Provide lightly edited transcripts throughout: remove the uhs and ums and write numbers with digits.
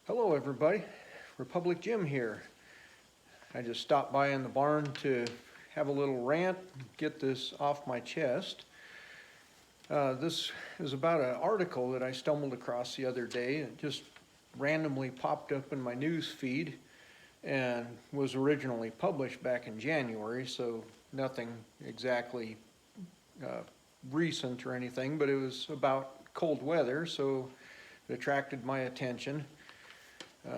Hello everybody, Republic Jim here. I just stopped by in the barn to have a little rant, get this off my chest. This is about an article that I stumbled across the other day. It just randomly popped up in my news feed and was originally published back in January, so nothing exactly recent or anything, but it was about cold weather, so it attracted my attention.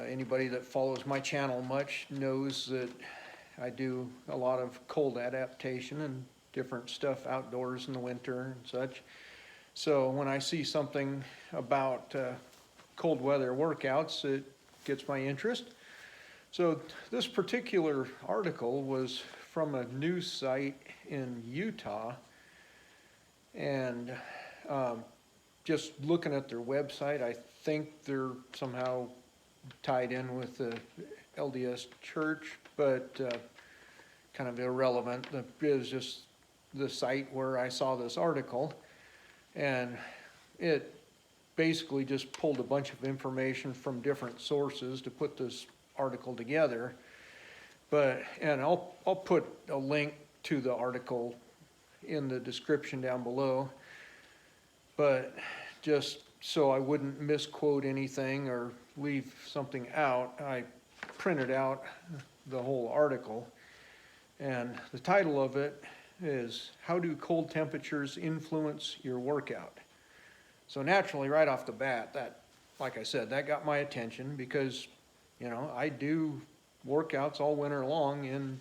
Anybody that follows my channel much knows that I do a lot of cold adaptation and different stuff outdoors in the winter and such. So when I see something about cold weather workouts, it gets my interest. So this particular article was from a news site in Utah, and just looking at their website, I think they're somehow tied in with the LDS church, but kind of irrelevant. It is just the site where I saw this article, and it basically just pulled a bunch of information from different sources to put this article together. And I'll put a link to the article in the description down below, but just so I wouldn't misquote anything or leave something out, I printed out the whole article, and the title of it is "How Do Cold Temperatures Influence Your Workout?" So naturally, right off the bat, that, like I said, that got my attention because, you know, I do workouts all winter long in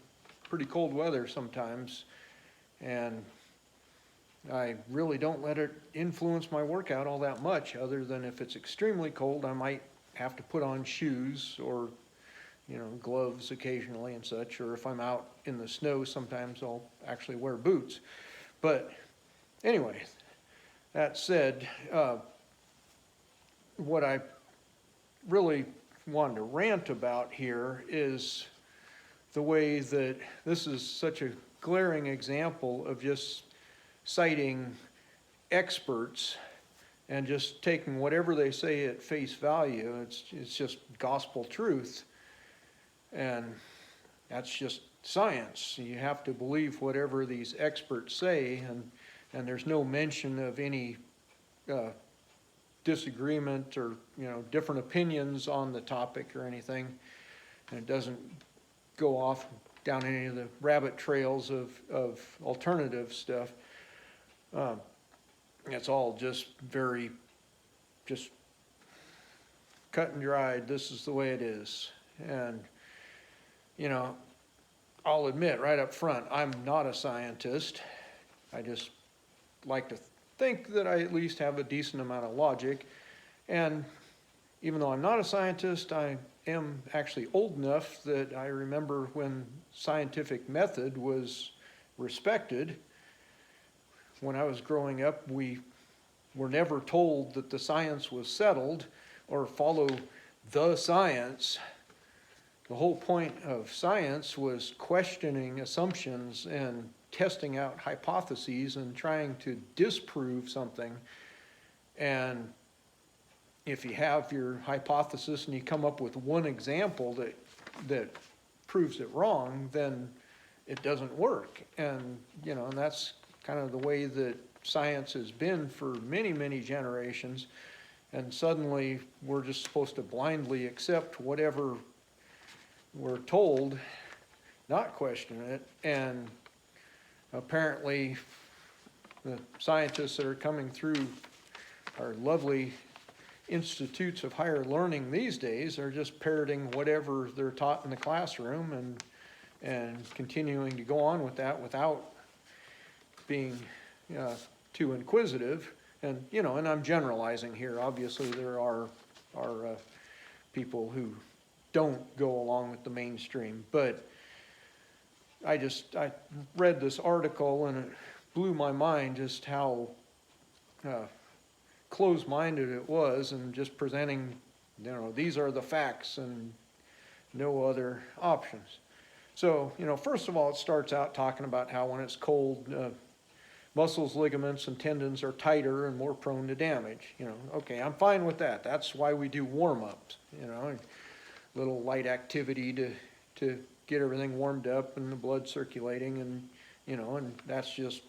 pretty cold weather sometimes, and I really don't let it influence my workout all that much, other than if it's extremely cold, I might have to put on shoes or, you know, gloves occasionally and such, or if I'm out in the snow, sometimes I'll actually wear boots. But anyway, that said, what I really wanted to rant about here is the way that this is such a glaring example of just citing experts and just taking whatever they say at face value. It's just gospel truth, and that's just science. You have to believe whatever these experts say, and there's no mention of any disagreement or, you know, different opinions on the topic or anything, and it doesn't go off down any of the rabbit trails of alternative stuff. It's all just very, just cut and dried. This is the way it is. And, you know, I'll admit right up front, I'm not a scientist. I just like to think that I at least have a decent amount of logic. And even though I'm not a scientist, I am actually old enough that I remember when scientific method was respected. When I was growing up, we were never told that the science was settled or follow the science. The whole point of science was questioning assumptions and testing out hypotheses and trying to disprove something. And if you have your hypothesis and you come up with one example that proves it wrong, then it doesn't work. And, you know, and that's kind of the way that science has been for many, many generations. And suddenly we're just supposed to blindly accept whatever we're told, not question it. And apparently the scientists that are coming through our lovely institutes of higher learning these days are just parroting whatever they're taught in the classroom and continuing to go on with that without being too inquisitive. And, you know, and I'm generalizing here. Obviously there are people who don't go along with the mainstream, but I read this article and it blew my mind just how close-minded it was, and just presenting, you know, these are the facts and no other options. So, you know, first of all, it starts out talking about how when it's cold, muscles, ligaments, and tendons are tighter and more prone to damage. Okay, I'm fine with that. That's why we do warm-ups, little light activity to get everything warmed up and the blood circulating, and that's just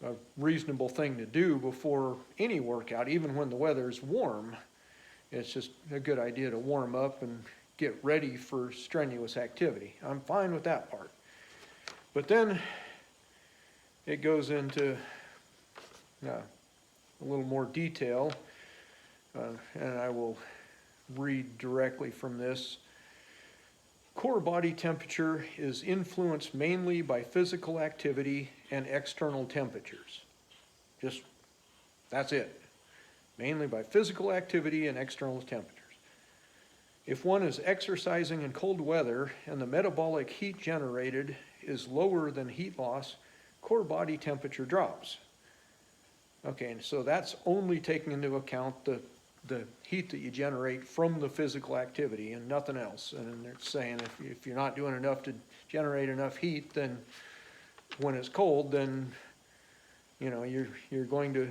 a reasonable thing to do before any workout, even when the weather's warm. It's just a good idea to warm up and get ready for strenuous activity. I'm fine with that part. But then it goes into a little more detail, and I will read directly from this. Core body temperature is influenced mainly by physical activity and external temperatures. That's it. Mainly by physical activity and external temperatures. If one is exercising in cold weather and the metabolic heat generated is lower than heat loss, core body temperature drops. Okay, and so that's only taking into account the heat that you generate from the physical activity and nothing else. And they're saying if you're not doing enough to generate enough heat, then when it's cold, then you're going to,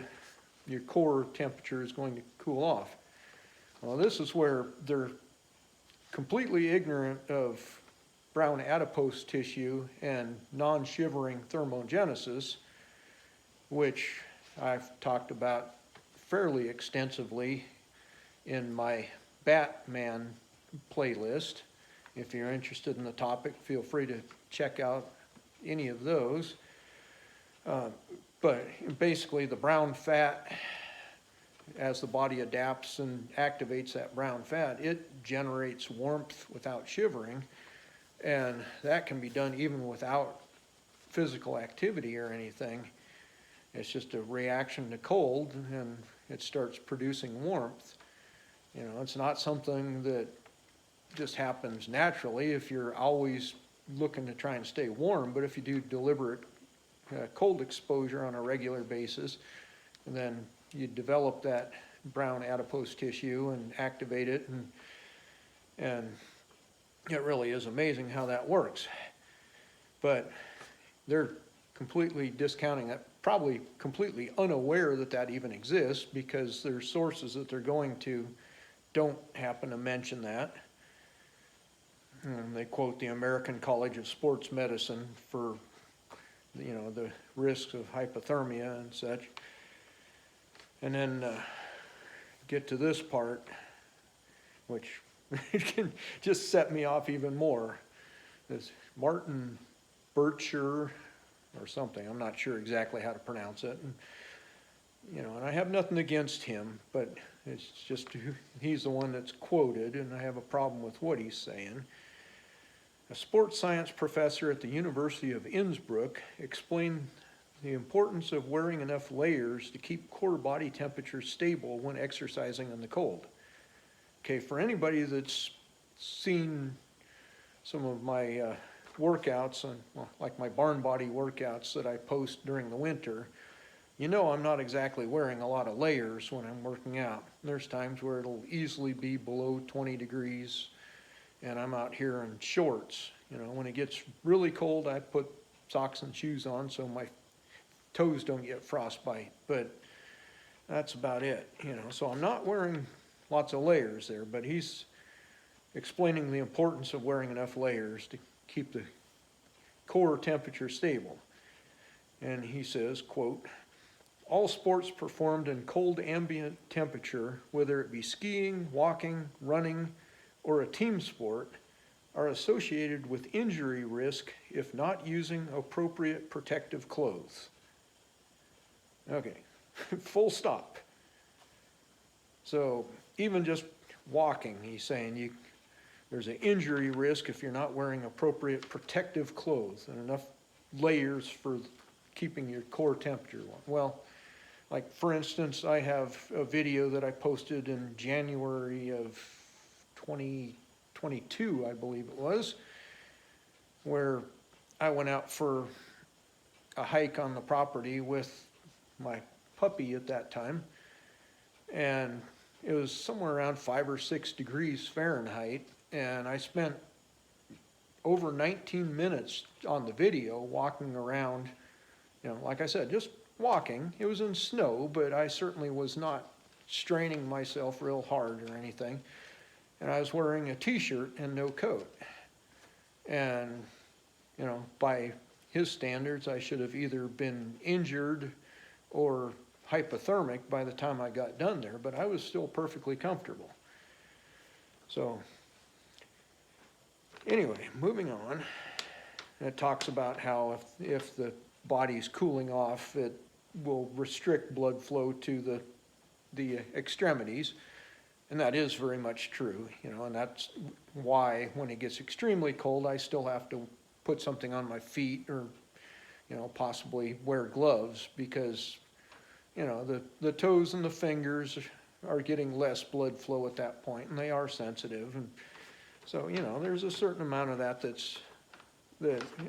your core temperature is going to cool off. Well, this is where they're completely ignorant of brown adipose tissue and non-shivering thermogenesis, which I've talked about fairly extensively in my Batman playlist. If you're interested in the topic, feel free to check out any of those. But basically the brown fat, as the body adapts and activates that brown fat, it generates warmth without shivering, and that can be done even without physical activity or anything. It's just a reaction to cold, and it starts producing warmth. It's not something that just happens naturally if you're always looking to try and stay warm, but if you do deliberate cold exposure on a regular basis, and then you develop that brown adipose tissue and activate it, and it really is amazing how that works. But they're completely discounting that, probably completely unaware that that even exists, because their sources that they're going to don't happen to mention that. And they quote the American College of Sports Medicine for the risks of hypothermia and such. And then get to this part, which can just set me off even more. This Martin Bircher or something, I'm not sure exactly how to pronounce it. And I have nothing against him, but it's just he's the one that's quoted, and I have a problem with what he's saying. A sports science professor at the University of Innsbruck explained the importance of wearing enough layers to keep core body temperature stable when exercising in the cold. Okay, for anybody that's seen some of my workouts, like my barn body workouts that I post during the winter, I'm not exactly wearing a lot of layers when I'm working out. There's times where it'll easily be below 20 degrees, and I'm out here in shorts. When it gets really cold, I put socks and shoes on so my toes don't get frostbite, but that's about it. So I'm not wearing lots of layers there, but he's explaining the importance of wearing enough layers to keep the core temperature stable. And he says, quote, "All sports performed in cold ambient temperature, whether it be skiing, walking, running, or a team sport, are associated with injury risk if not using appropriate protective clothes." Okay, full stop. So even just walking, he's saying there's an injury risk if you're not wearing appropriate protective clothes and enough layers for keeping your core temperature warm. Well, like for instance, I have a video that I posted in January of 2022, I believe it was, where I went out for a hike on the property with my puppy at that time, and it was somewhere around 5 or 6 degrees Fahrenheit, and I spent over 19 minutes on the video walking around like I said, just walking. It was in snow, but I certainly was not straining myself real hard or anything. And I was wearing a t-shirt and no coat. And, by his standards, I should have either been injured or hypothermic by the time I got done there, but I was still perfectly comfortable. So, anyway, moving on. It talks about how if the body's cooling off, it will restrict blood flow to the extremities. And that is very much true, and that's why when it gets extremely cold, I still have to put something on my feet or, possibly wear gloves because, the toes and the fingers are getting less blood flow at that point, and they are sensitive. And so, there's a certain amount of that is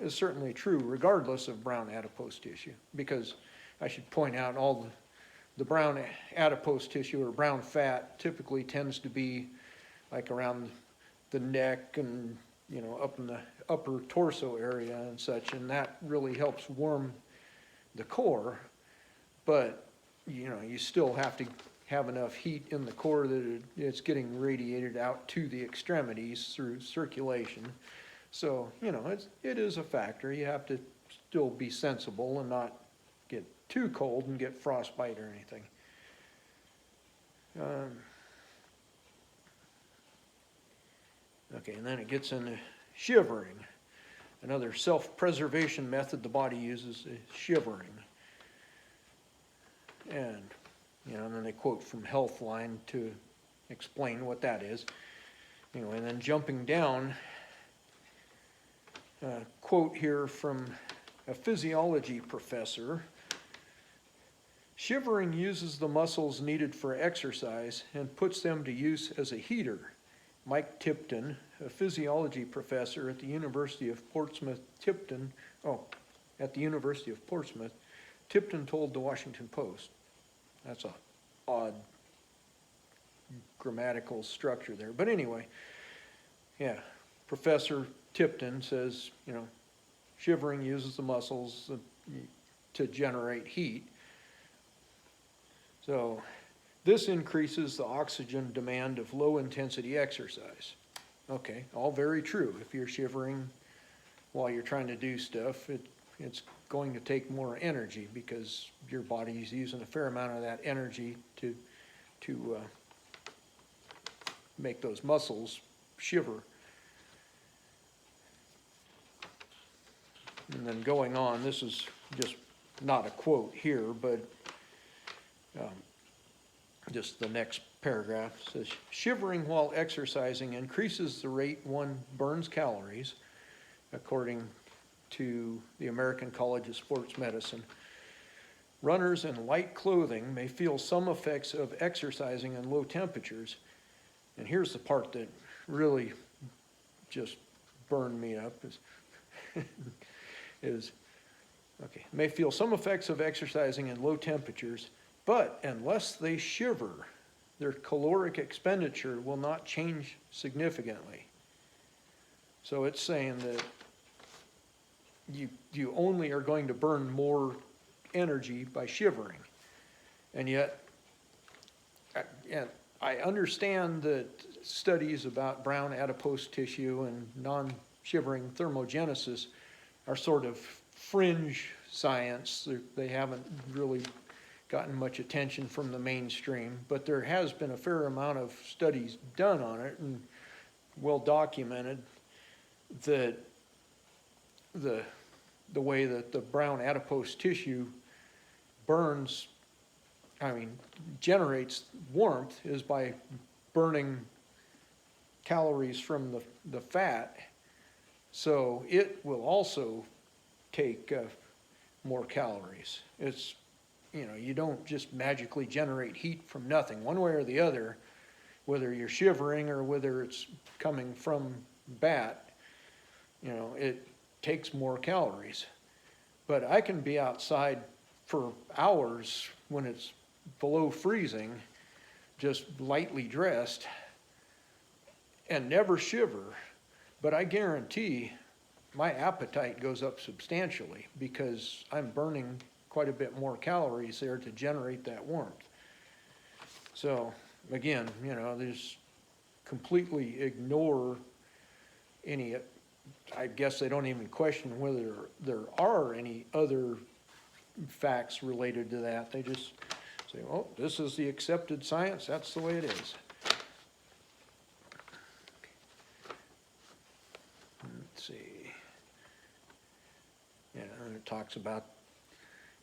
certainly true regardless of brown adipose tissue, because I should point out all the brown adipose tissue or brown fat typically tends to be like around the neck and, up in the upper torso area and such, and that really helps warm the core. But, you still have to have enough heat in the core that it's getting radiated out to the extremities through circulation. So, it is a factor. You have to still be sensible and not get too cold and get frostbite or anything. Okay, and then it gets into shivering. Another self-preservation method the body uses is shivering. And, and then they quote from Healthline to explain what that is. Anyway, and then jumping down, quote here from a physiology professor. Shivering uses the muscles needed for exercise and puts them to use as a heater. Mike Tipton, a physiology professor at the University of Portsmouth, Tipton told the Washington Post. That's an odd grammatical structure there. But anyway, Professor Tipton says, shivering uses the muscles to generate heat. So this increases the oxygen demand of low-intensity exercise. Okay, all very true. If you're shivering while you're trying to do stuff, it's going to take more energy because your body's using a fair amount of that energy to make those muscles shiver. And then going on, this is just not a quote here, but just the next paragraph says, shivering while exercising increases the rate one burns calories, according to the American College of Sports Medicine. Runners in light clothing may feel some effects of exercising in low temperatures. And here's the part that really just burned me up may feel some effects of exercising in low temperatures, but unless they shiver, their caloric expenditure will not change significantly. So it's saying that you only are going to burn more energy by shivering. And yet, I understand that studies about brown adipose tissue and non-shivering thermogenesis are sort of fringe science. They haven't really gotten much attention from the mainstream, but there has been a fair amount of studies done on it and well documented that the way that the brown adipose tissue generates warmth is by burning calories from the fat. So it will also take more calories. It's, you don't just magically generate heat from nothing, one way or the other, whether you're shivering or whether it's coming from bat, it takes more calories. But I can be outside for hours when it's below freezing, just lightly dressed, and never shiver. But I guarantee my appetite goes up substantially because I'm burning quite a bit more calories there to generate that warmth. So again, you know, there's completely ignore any, I guess they don't even question whether there are any other facts related to that. They just say, oh, this is the accepted science, that's the way it is. Let's see. Yeah, and it talks about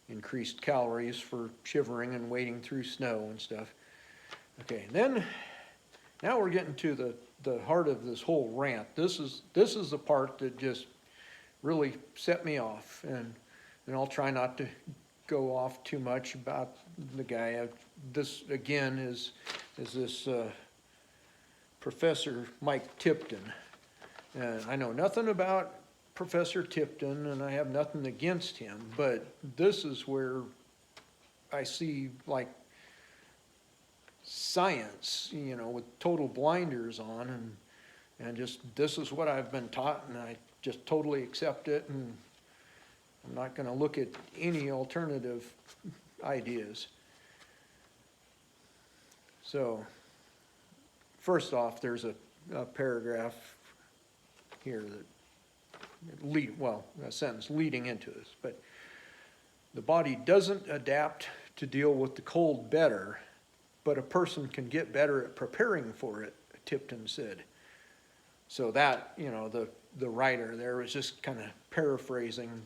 increased calories for shivering and wading through snow and stuff. Okay, then now we're getting to the heart of this whole rant. This is the part that just really set me off, and I'll try not to go off too much about the guy. This again is this Professor Mike Tipton. And I know nothing about Professor Tipton, and I have nothing against him, but this is where I see like science, you know, with total blinders on, and just this is what I've been taught, and I just totally accept it, and I'm not going to look at any alternative ideas. So first off, there's a paragraph here that a sentence leading into this, but the body doesn't adapt to deal with the cold better, but a person can get better at preparing for it, Tipton said. So that, you know, the writer there was just kind of paraphrasing,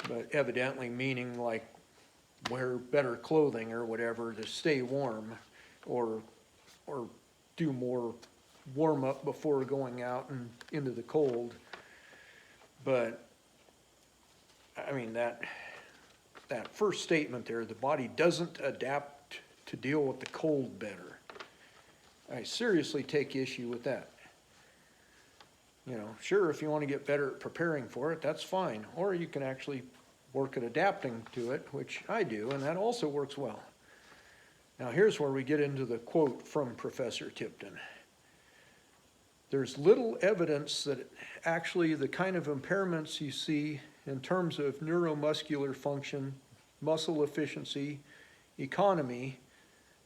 but evidently meaning like wear better clothing or whatever to stay warm, or do more warm up before going out and into the cold. But I mean, that first statement there, the body doesn't adapt to deal with the cold better. I seriously take issue with that. You know, sure, if you want to get better at preparing for it, that's fine. Or you can actually work at adapting to it, which I do, and that also works well. Now here's where we get into the quote from Professor Tipton. There's little evidence that actually the kind of impairments you see in terms of neuromuscular function, muscle efficiency, economy,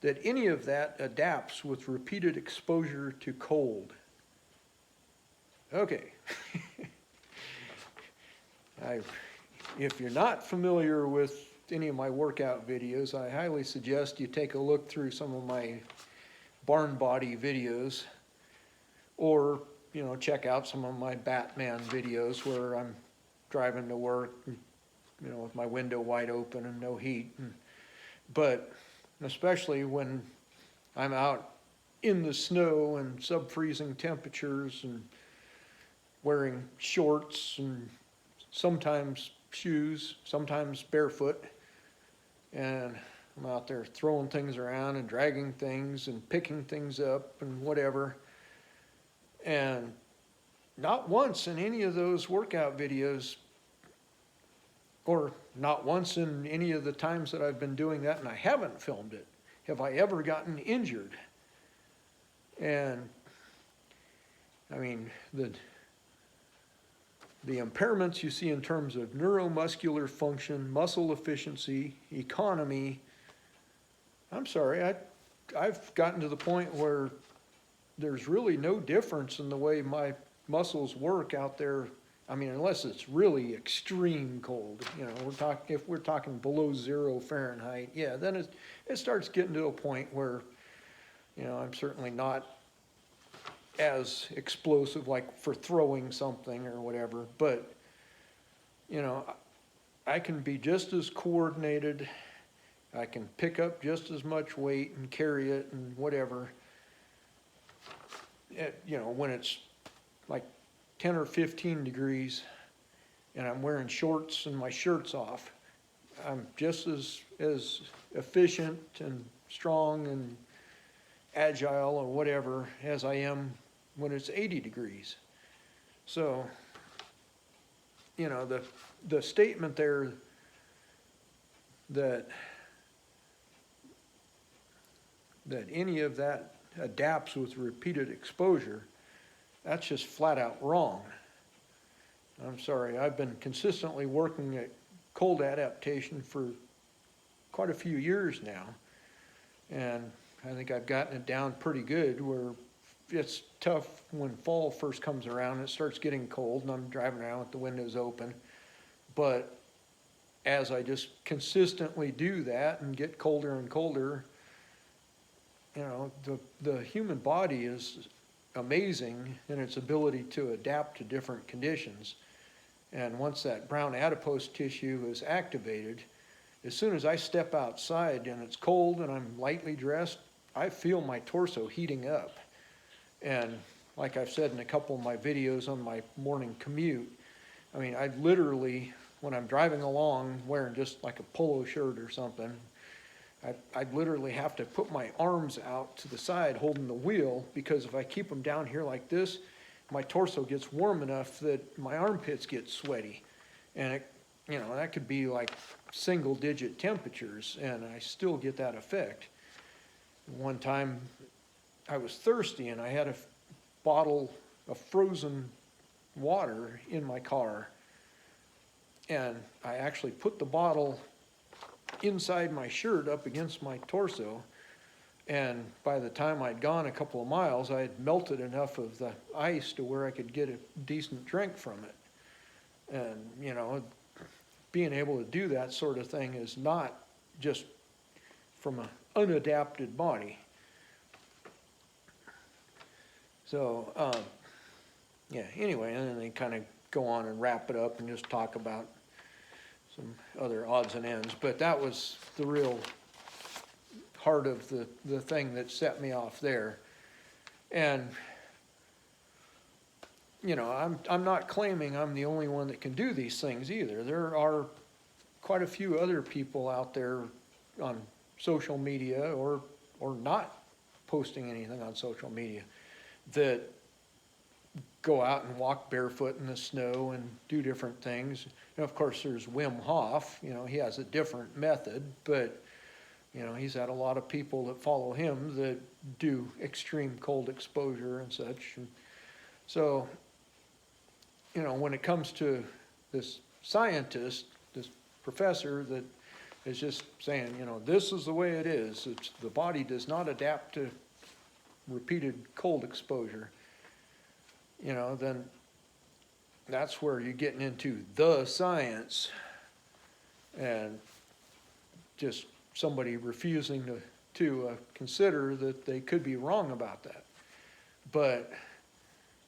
that any of that adapts with repeated exposure to cold. Okay. If you're not familiar with any of my workout videos, I highly suggest you take a look through some of my barn body videos, or, you know, check out some of my Batman videos where I'm driving to work, you know, with my window wide open and no heat. But especially when I'm out in the snow and sub-freezing temperatures and wearing shorts and sometimes shoes, sometimes barefoot, and I'm out there throwing things around and dragging things and picking things up and whatever. And not once in any of those workout videos, or not once in any of the times that I've been doing that and I haven't filmed it, have I ever gotten injured. And I mean, the impairments you see in terms of neuromuscular function, muscle efficiency, economy, I'm sorry, I've gotten to the point where there's really no difference in the way my muscles work out there. I mean, unless it's really extreme cold, you know, if we're talking below 0 Fahrenheit, yeah, then it starts getting to a point where, you know, I'm certainly not as explosive like for throwing something or whatever, but, you know, I can be just as coordinated, I can pick up just as much weight and carry it and whatever. You know, when it's like 10 or 15 degrees and I'm wearing shorts and my shirt's off, I'm just as efficient and strong and agile or whatever as I am when it's 80 degrees. So, you know, the statement there that any of that adapts with repeated exposure, that's just flat out wrong. I'm sorry, I've been consistently working at cold adaptation for quite a few years now. And I think I've gotten it down pretty good where it's tough when fall first comes around, it starts getting cold and I'm driving around with the windows open. But as I just consistently do that and get colder and colder, you know, the human body is amazing in its ability to adapt to different conditions. And once that brown adipose tissue is activated, as soon as I step outside and it's cold and I'm lightly dressed, I feel my torso heating up. And like I've said in a couple of my videos on my morning commute, I mean, I literally, when I'm driving along wearing just like a polo shirt or something, I'd literally have to put my arms out to the side holding the wheel, because if I keep them down here like this, my torso gets warm enough that my armpits get sweaty. And it, you know, that could be like single digit temperatures and I still get that effect. One time I was thirsty and I had a bottle of frozen water in my car, and I actually put the bottle inside my shirt up against my torso, and by the time I'd gone a couple of miles, I had melted enough of the ice to where I could get a decent drink from it. And, you know, being able to do that sort of thing is not just from an unadapted body. So, yeah, anyway, and then they kind of go on and wrap it up and just talk about some other odds and ends. But that was the real heart of the thing that set me off there. And, you know, I'm not claiming I'm the only one that can do these things either. There are quite a few other people out there on social media or not posting anything on social media that go out and walk barefoot in the snow and do different things. And of course, there's Wim Hof. You know, he has a different method, but, you know, he's had a lot of people that follow him that do extreme cold exposure and such. And so, you know, when it comes to this scientist, this professor that is just saying, you know, this is the way it is. The body does not adapt to repeated cold exposure. You know, then that's where you're getting into the science and just somebody refusing to consider that they could be wrong about that. But,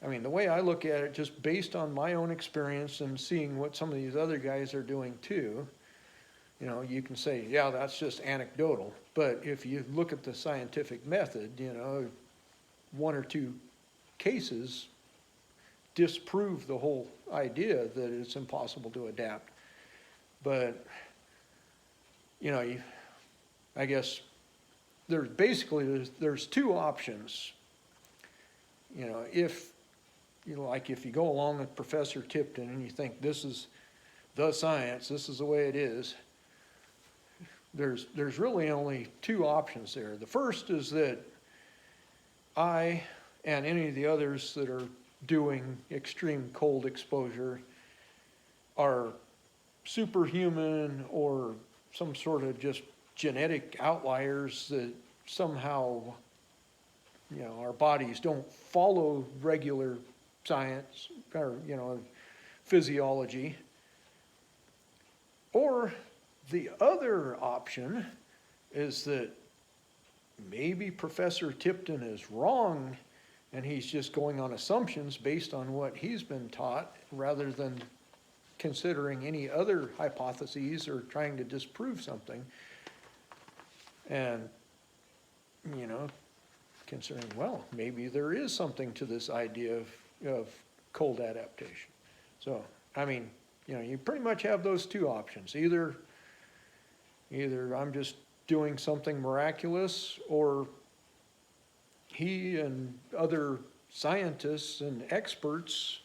I mean, the way I look at it, just based on my own experience and seeing what some of these other guys are doing too, you know, you can say, yeah, that's just anecdotal. But if you look at the scientific method, you know, one or two cases disprove the whole idea that it's impossible to adapt. But, you know, I guess there's two options. You know, if you go along with Professor Tipton and you think this is the science, this is the way it is, there's really only two options there. The first is that I and any of the others that are doing extreme cold exposure are superhuman or some sort of just genetic outliers that somehow, you know, our bodies don't follow regular science or, you know, physiology. Or the other option is that maybe Professor Tipton is wrong and he's just going on assumptions based on what he's been taught rather than considering any other hypotheses or trying to disprove something. And, you know, considering, well, maybe there is something to this idea of cold adaptation. So, I mean, you know, you pretty much have those two options. Either I'm just doing something miraculous, or he and other scientists and experts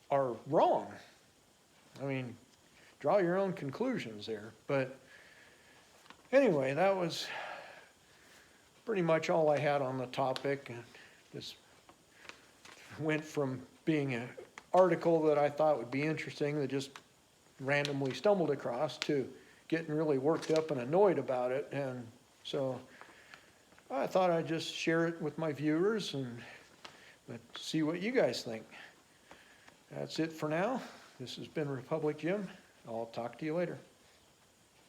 are wrong. I mean, draw your own conclusions there. But anyway, that was pretty much all I had on the topic. Just went from being article that I thought would be interesting that just randomly stumbled across to getting really worked up and annoyed about it. And so I thought I'd just share it with my viewers and see what you guys think. That's it for now. This has been Republic Jim. I'll talk to you later.